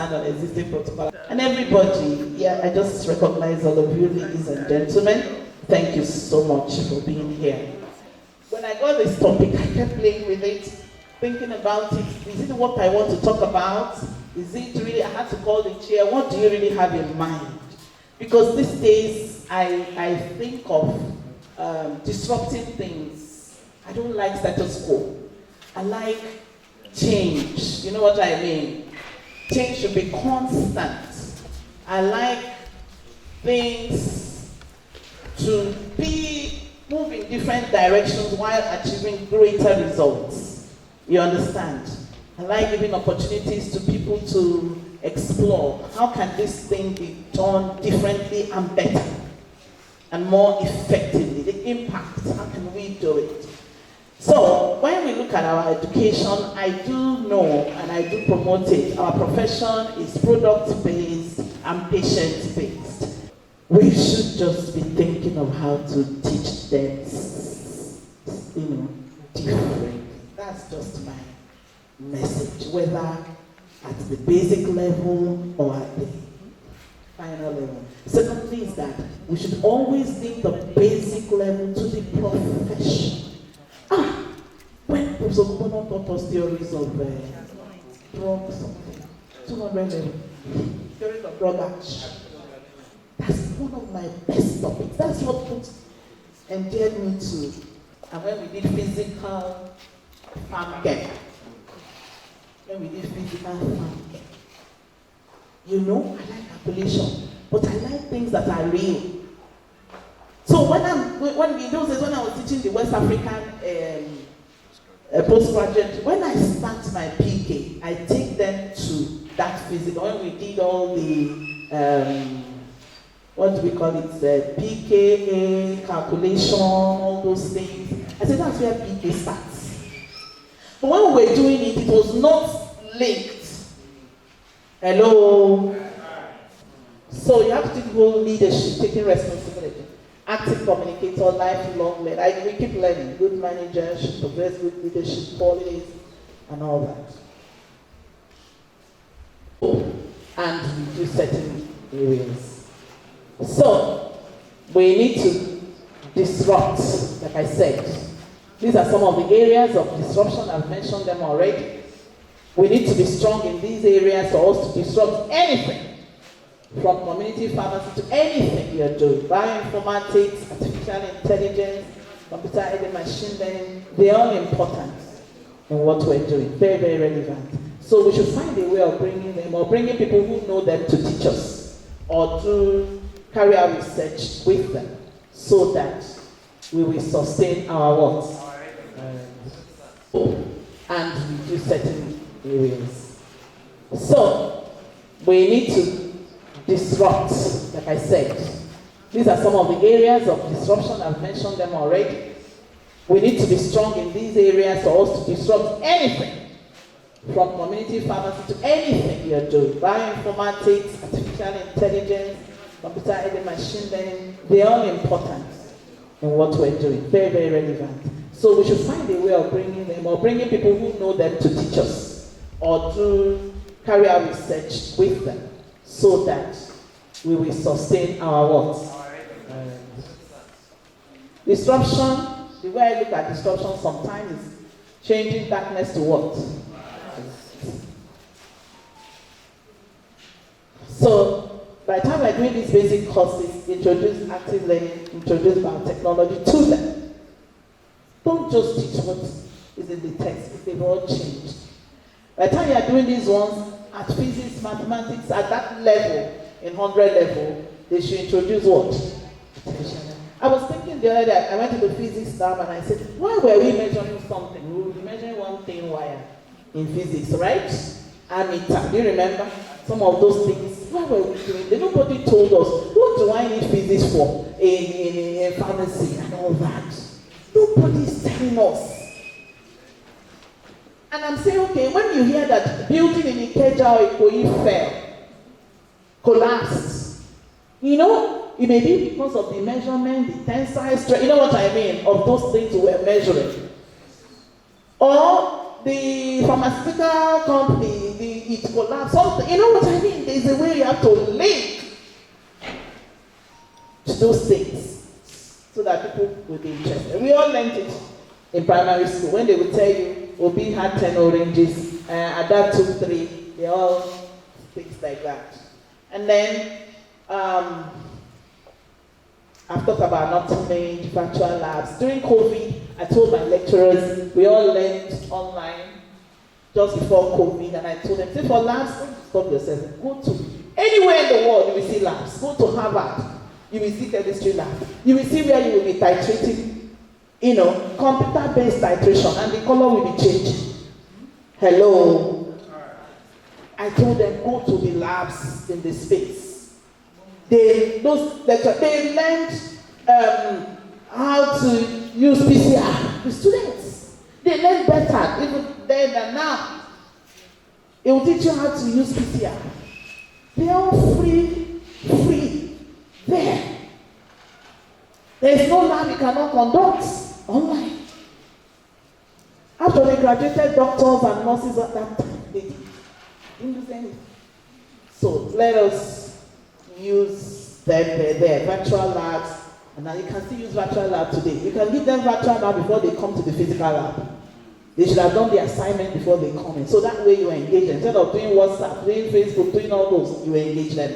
stand on existing protocol. And everybody, yeah, I just recognize all of you, ladies and gentlemen. Thank you so much for being here. When I got this topic, I kept playing with it, thinking about it. Is it what I want to talk about? Is it really, I had to call the chair, what do you really have in mind? Because these days, I think of disrupting things. I don't like status quo. I like change. You know what I mean? Change should be constant. I like things to move in different directions while achieving greater results. You understand? I like giving opportunities to people to explore. How can this thing be done differently and better and more effectively? The impact, how can we do it? So, when we look at our education, I do know and I do promote it. Our profession is product-based and patient-based. We should just be thinking of how to teach them, differently. That's just my message, whether at the basic level or at the final level. Secondly is that we should always link the basic level to the profession. When Professor Babalola taught us theories of drugs, 200 level, theories of drug action, that's one of my best topics. That's what endeared me to. And when we did physical farm care, I like calculation, but I like things that are real. So when in those days when I was teaching the West African postgraduate, when I start my PK, I take them to that physical. When we did all the what do we call it? PKA calculation, all those things. I said that's where PK starts. But when we were doing it, it was not linked. Hello. So you have to take whole leadership, taking responsibility. Active communicator, lifelong learner. We keep learning. Good managers should progress good leadership qualities and all that. And we do certain areas. So we need to disrupt, like I said. These are some of the areas of disruption. I've mentioned them already. We need to be strong in these areas for us to disrupt anything. From community pharmacy to anything you're doing. Bioinformatics, artificial intelligence, computer-aided machine learning, they're all important in what we're doing. Very, very relevant. So we should find a way of bringing them, or bringing people who know them to teach us, or to carry out research with them, so that we will sustain our what? And reduce certain areas. So we need to disrupt, like I said. These are some of the areas of disruption. I've mentioned them already. We need to be strong in these areas for us to disrupt anything. From community pharmacy to anything you're doing. Bioinformatics, artificial intelligence, computer-aided machine learning, they're all important in what we're doing. Very, very relevant. So we should find a way of bringing them, or bringing people who know them to teach us, or to carry out research with them, so that we will sustain our what? Disruption, the way I look at disruption sometimes is changing darkness to what? So, by the time we're doing these basic courses, introduce active learning, introduce biotechnology to them. Don't just teach what is in the text, if they've all changed. By the time you're doing these ones, at physics, mathematics, at that level, in 100 level, they should introduce what? I was thinking the other day, I went to the physics lab and I said, why were we measuring something? We were measuring one thin wire in physics, right? Ammeter, do you remember? Some of those things. Why were we doing that? Nobody told us, what do I need physics for in pharmacy and all that? Nobody's telling us. And I'm saying, okay, when you hear that building in Ikeja or Ikoyi fell, collapsed, it may be because of the measurement, the tensile strength, you know what I mean, of those things we were measuring. Or the pharmaceutical company, it collapsed. Something, you know what I mean? There's a way you have to link to those things so that people will be interested. We all learned it in primary school when they would tell you, Obi had 10 oranges, Ada took 3, they all things like that. And then I've talked about not-to-made virtual labs. During COVID, I told my lecturers, we all learned online just before COVID, and I told them, say for labs, don't stop yourself. Go to anywhere in the world, you will see labs. Go to Harvard, you will see chemistry lab. You will see where you will be titrating, computer-based titration, and the color will be changing. Hello. I told them, go to the labs in the space. They learned how to use PCR. The students, they learn better even then than now. It will teach you how to use PCR. They are all free there. There is no lab you cannot conduct online. After they graduated, doctors and nurses at that time, they didn't do anything. So let us use their virtual labs, and now you can still use virtual lab today. You can give them virtual lab before they come to the physical lab. They should have done the assignment before they come in. So that way you engage them. Instead of doing WhatsApp, doing Facebook, doing all those, you engage them.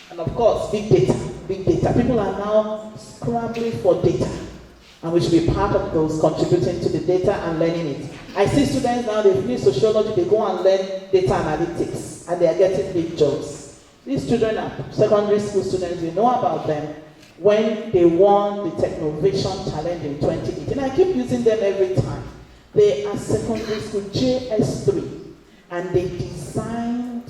And of course, big data. People are now scrambling for data. And we should be part of those contributing to the data and learning it. I see students now, they finish sociology, they go and learn data analytics, and they are getting big jobs. These children are secondary school students, we know about them when they won the Technovation Challenge in 2018. I keep using them every time. They are secondary school, JS3, and they designed,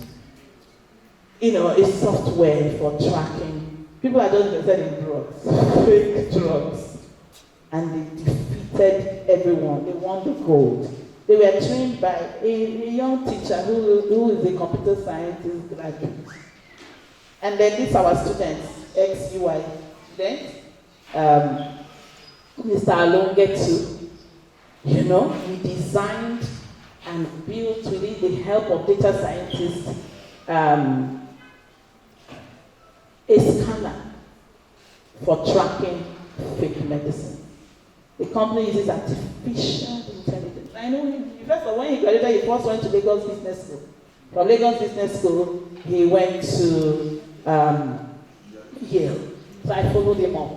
a software for tracking. People are just interested in drugs, fake drugs. And they defeated everyone. They won the gold. They were trained by a young teacher who is a computer scientist graduate. And then these are our students, ex-UI students, Mr. Alongetu. We designed and built with the help of data scientists a scanner for tracking fake medicine. The company uses artificial intelligence. I know first of all, when he graduated, he first went to Lagos Business School. From Lagos Business School, he went to Yale. So I followed him up.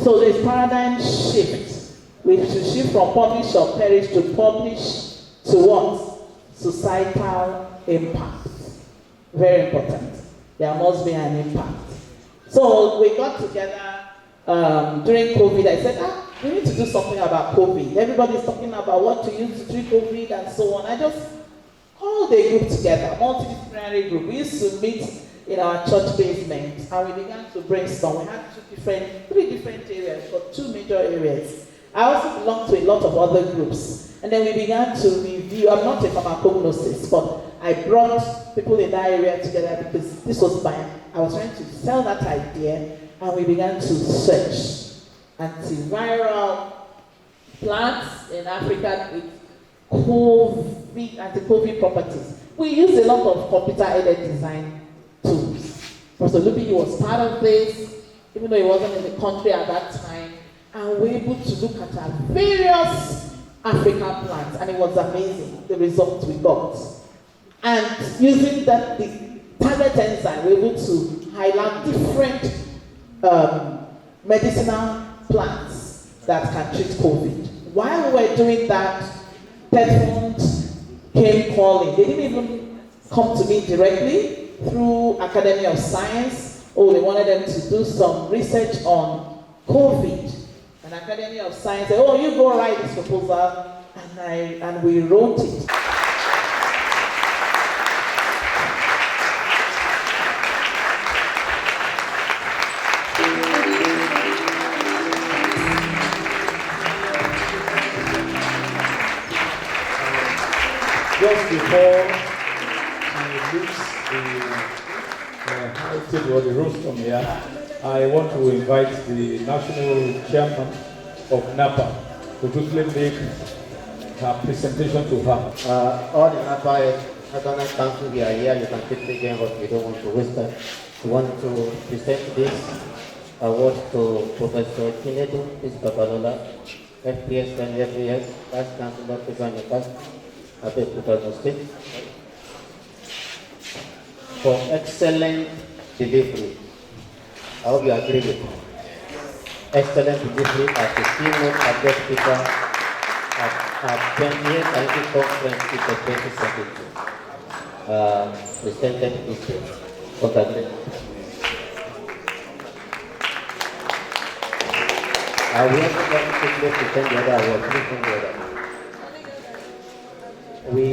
So there's paradigm shift. We should shift from publish or perish to publish to what? Societal impact. Very important. There must be an impact. So we got together during COVID. I said, we need to do something about COVID. Everybody's talking about what to use to treat COVID and so on. I just called a group together, a multidisciplinary group. We used to meet in our church basement, and we began to brainstorm. We had three different areas, but 2 major areas. I also belong to a lot of other groups. And then we began to review. I'm not a pharmacognosis, but I brought people in that area together because this was I was trying to sell that idea, and we began to search antiviral plants in Africa with anti-COVID properties. We used a lot of computer-aided design tools. Professor Lupi was part of this, even though he wasn't in the country at that time, and we were able to look at our various African plants, and it was amazing, the results we got. And using the target enzyme, we were able to highlight different medicinal plants that can treat COVID. While we were doing that, telephones came calling. They didn't even come to me directly through Academy of Science. They wanted them to do some research on COVID. And Academy of Science said, you go write this proposal, and we wrote it. Just before I leave the rostrum here, I want to invite the national chairman of NAPA to quickly make her presentation to her. All the NAPA National Council, we are here. You can take the game, but we don't want to waste time. We want to present this award to Professor Prof Babalola, FPS and FPS, Vice Chancellor, Chrisland, Abel State, for excellent delivery. I hope you agree with me. Excellent delivery as the keynote address speaker at 28th Scientific Conference in the 2022. Presented this year. Congratulations. I will also like to quickly present the other award. Please bring the other. We